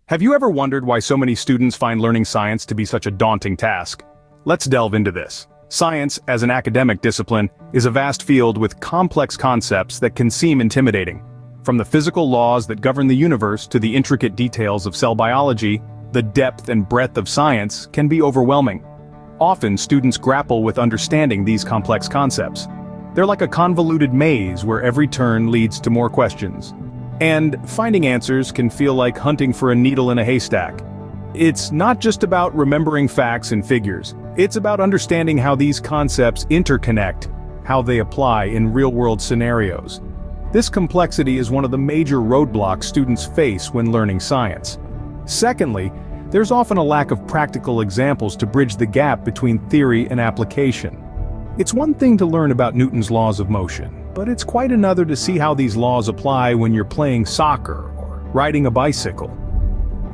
Have you ever wondered why so many students find learning science to be such a daunting task? Let's delve into this. Science, as an academic discipline, is a vast field with complex concepts that can seem intimidating. From the physical laws that govern the universe to the intricate details of cell biology, the depth and breadth of science can be overwhelming. Often, students grapple with understanding these complex concepts. They're like a convoluted maze where every turn leads to more questions. And finding answers can feel like hunting for a needle in a haystack. It's not just about remembering facts and figures. It's about understanding how these concepts interconnect, how they apply in real-world scenarios. This complexity is one of the major roadblocks students face when learning science. Secondly, there's often a lack of practical examples to bridge the gap between theory and application. It's one thing to learn about Newton's laws of motion, but it's quite another to see how these laws apply when you're playing soccer or riding a bicycle.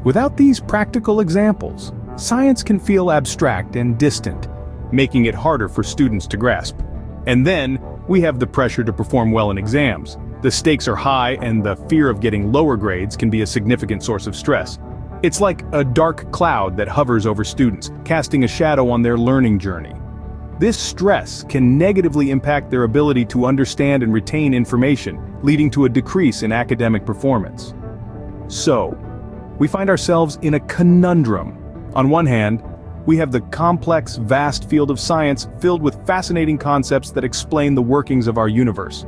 Without these practical examples, science can feel abstract and distant, making it harder for students to grasp. And then, we have the pressure to perform well in exams. The stakes are high and the fear of getting lower grades can be a significant source of stress. It's like a dark cloud that hovers over students, casting a shadow on their learning journey. This stress can negatively impact their ability to understand and retain information, leading to a decrease in academic performance. So, we find ourselves in a conundrum. On one hand, we have the complex, vast field of science filled with fascinating concepts that explain the workings of our universe.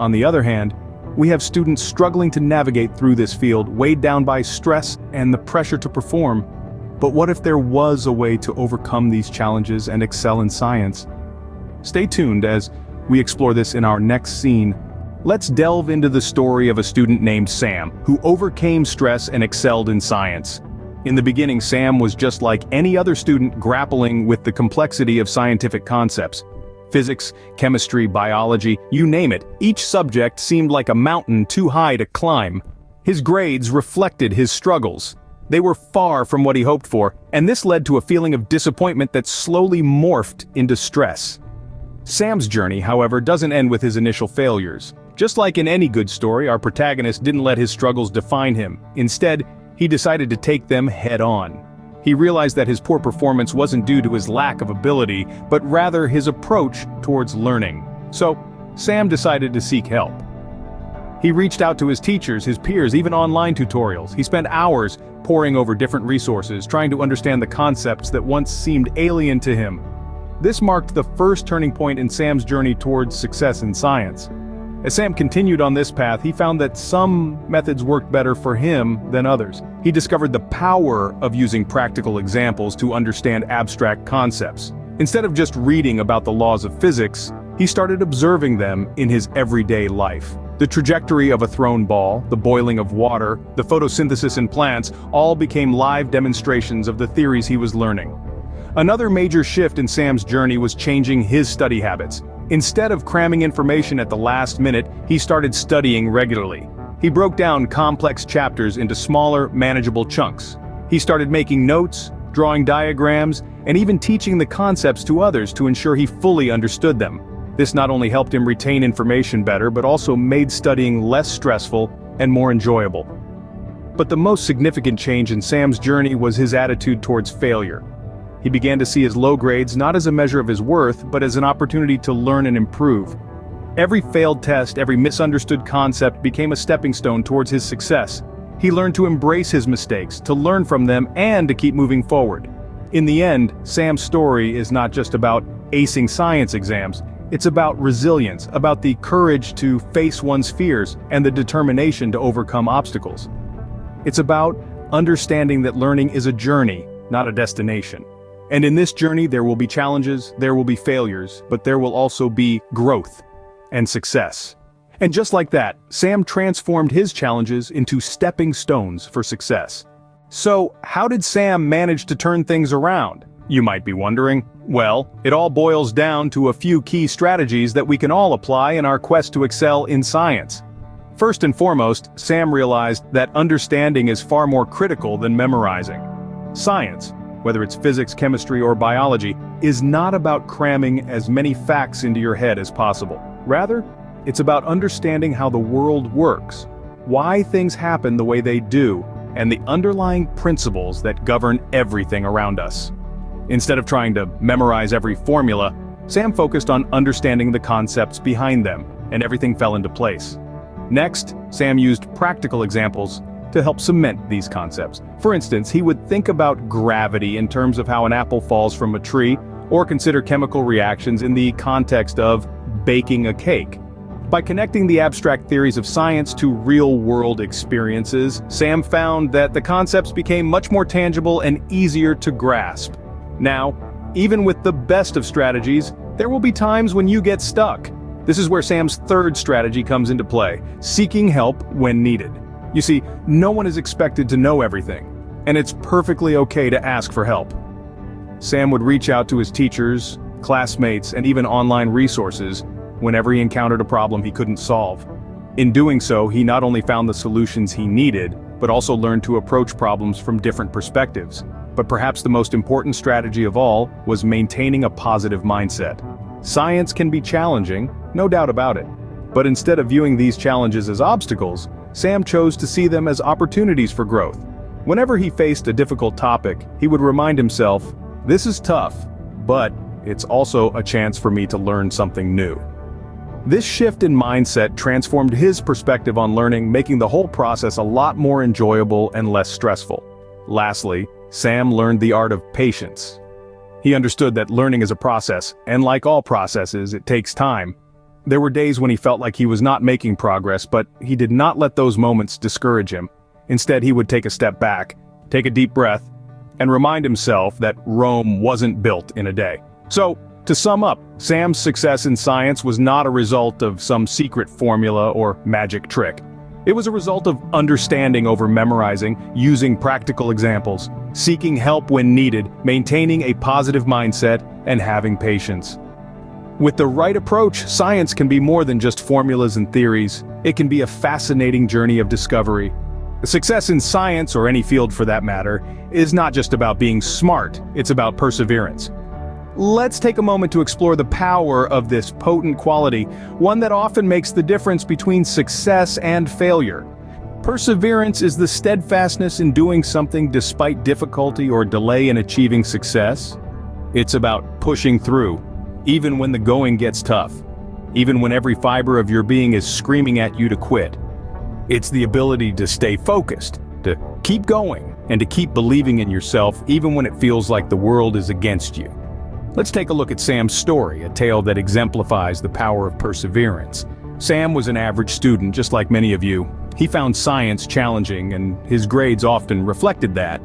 On the other hand, we have students struggling to navigate through this field, weighed down by stress and the pressure to perform. But what if there was a way to overcome these challenges and excel in science? Stay tuned as we explore this in our next scene. Let's delve into the story of a student named Sam, who overcame stress and excelled in science. In the beginning, Sam was just like any other student grappling with the complexity of scientific concepts. Physics, chemistry, biology, you name it, each subject seemed like a mountain too high to climb. His grades reflected his struggles. They were far from what he hoped for, and this led to a feeling of disappointment that slowly morphed into stress. Sam's journey, however, doesn't end with his initial failures. Just like in any good story, our protagonist didn't let his struggles define him. Instead, he decided to take them head-on. He realized that his poor performance wasn't due to his lack of ability, but rather his approach towards learning. So, Sam decided to seek help. He reached out to his teachers, his peers, even online tutorials. He spent hours poring over different resources, trying to understand the concepts that once seemed alien to him. This marked the first turning point in Sam's journey towards success in science. As Sam continued on this path, he found that some methods worked better for him than others. He discovered the power of using practical examples to understand abstract concepts. Instead of just reading about the laws of physics, he started observing them in his everyday life. The trajectory of a thrown ball, the boiling of water, the photosynthesis in plants, all became live demonstrations of the theories he was learning. Another major shift in Sam's journey was changing his study habits. Instead of cramming information at the last minute, he started studying regularly. He broke down complex chapters into smaller, manageable chunks. He started making notes, drawing diagrams, and even teaching the concepts to others to ensure he fully understood them. This not only helped him retain information better, but also made studying less stressful and more enjoyable. But the most significant change in Sam's journey was his attitude towards failure. He began to see his low grades not as a measure of his worth, but as an opportunity to learn and improve. Every failed test, every misunderstood concept became a stepping stone towards his success. He learned to embrace his mistakes, to learn from them, and to keep moving forward. In the end, Sam's story is not just about acing science exams. It's about resilience, about the courage to face one's fears, and the determination to overcome obstacles. It's about understanding that learning is a journey, not a destination. And in this journey, there will be challenges, there will be failures, but there will also be growth and success. And just like that, Sam transformed his challenges into stepping stones for success. So, how did Sam manage to turn things around? You might be wondering. Well, it all boils down to a few key strategies that we can all apply in our quest to excel in science. First and foremost, Sam realized that understanding is far more critical than memorizing. Science, whether it's physics, chemistry, or biology, is not about cramming as many facts into your head as possible. Rather, it's about understanding how the world works, why things happen the way they do, and the underlying principles that govern everything around us. Instead of trying to memorize every formula, Sam focused on understanding the concepts behind them, and everything fell into place. Next, Sam used practical examples to help cement these concepts. For instance, he would think about gravity in terms of how an apple falls from a tree, or consider chemical reactions in the context of baking a cake. By connecting the abstract theories of science to real-world experiences, Sam found that the concepts became much more tangible and easier to grasp. Now, even with the best of strategies, there will be times when you get stuck. This is where Sam's third strategy comes into play: seeking help when needed. You see, no one is expected to know everything, and it's perfectly okay to ask for help. Sam would reach out to his teachers, classmates, and even online resources whenever he encountered a problem he couldn't solve. In doing so, he not only found the solutions he needed, but also learned to approach problems from different perspectives. But perhaps the most important strategy of all was maintaining a positive mindset. Science can be challenging, no doubt about it. But instead of viewing these challenges as obstacles, Sam chose to see them as opportunities for growth. Whenever he faced a difficult topic, he would remind himself, "This is tough, but it's also a chance for me to learn something new." This shift in mindset transformed his perspective on learning, making the whole process a lot more enjoyable and less stressful. Lastly, Sam learned the art of patience. He understood that learning is a process, and like all processes, it takes time. There were days when he felt like he was not making progress, but he did not let those moments discourage him. Instead, he would take a step back, take a deep breath, and remind himself that Rome wasn't built in a day. So, to sum up, Sam's success in science was not a result of some secret formula or magic trick. It was a result of understanding over memorizing, using practical examples, seeking help when needed, maintaining a positive mindset, and having patience. With the right approach, science can be more than just formulas and theories. It can be a fascinating journey of discovery. Success in science, or any field for that matter, is not just about being smart, it's about perseverance. Let's take a moment to explore the power of this potent quality, one that often makes the difference between success and failure. Perseverance is the steadfastness in doing something despite difficulty or delay in achieving success. It's about pushing through, even when the going gets tough, even when every fiber of your being is screaming at you to quit. It's the ability to stay focused, to keep going, and to keep believing in yourself even when it feels like the world is against you. Let's take a look at Sam's story, a tale that exemplifies the power of perseverance. Sam was an average student, just like many of you. He found science challenging, and his grades often reflected that.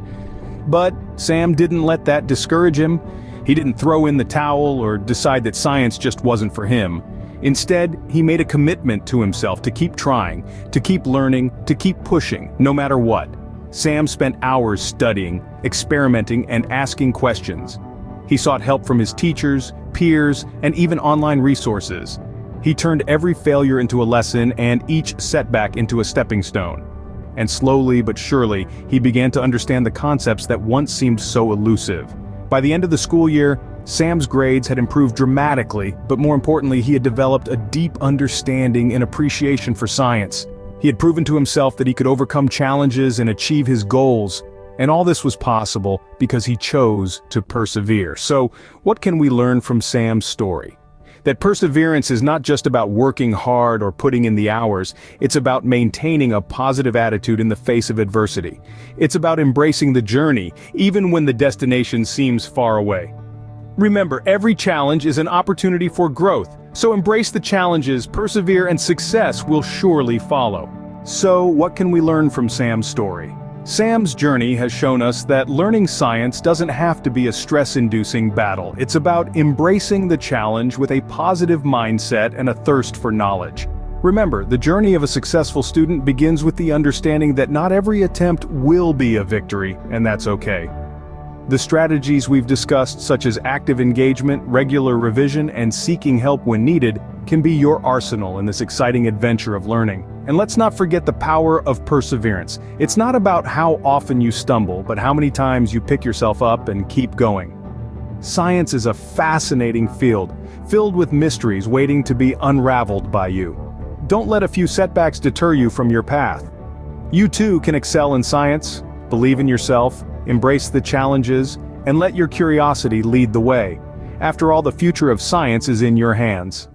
But Sam didn't let that discourage him. He didn't throw in the towel or decide that science just wasn't for him. Instead, he made a commitment to himself to keep trying, to keep learning, to keep pushing, no matter what. Sam spent hours studying, experimenting, and asking questions. He sought help from his teachers, peers, and even online resources. He turned every failure into a lesson and each setback into a stepping stone. And slowly but surely, he began to understand the concepts that once seemed so elusive. By the end of the school year, Sam's grades had improved dramatically, but more importantly, he had developed a deep understanding and appreciation for science. He had proven to himself that he could overcome challenges and achieve his goals. And all this was possible because he chose to persevere. So, what can we learn from Sam's story? That perseverance is not just about working hard or putting in the hours, it's about maintaining a positive attitude in the face of adversity. It's about embracing the journey, even when the destination seems far away. Remember, every challenge is an opportunity for growth, so embrace the challenges, persevere, and success will surely follow. So, what can we learn from Sam's story? Sam's journey has shown us that learning science doesn't have to be a stress-inducing battle. It's about embracing the challenge with a positive mindset and a thirst for knowledge. Remember, the journey of a successful student begins with the understanding that not every attempt will be a victory, and that's okay. The strategies we've discussed, such as active engagement, regular revision, and seeking help when needed, can be your arsenal in this exciting adventure of learning. And let's not forget the power of perseverance. It's not about how often you stumble, but how many times you pick yourself up and keep going. Science is a fascinating field, filled with mysteries waiting to be unraveled by you. Don't let a few setbacks deter you from your path. You too can excel in science, believe in yourself, embrace the challenges, and let your curiosity lead the way. After all, the future of science is in your hands.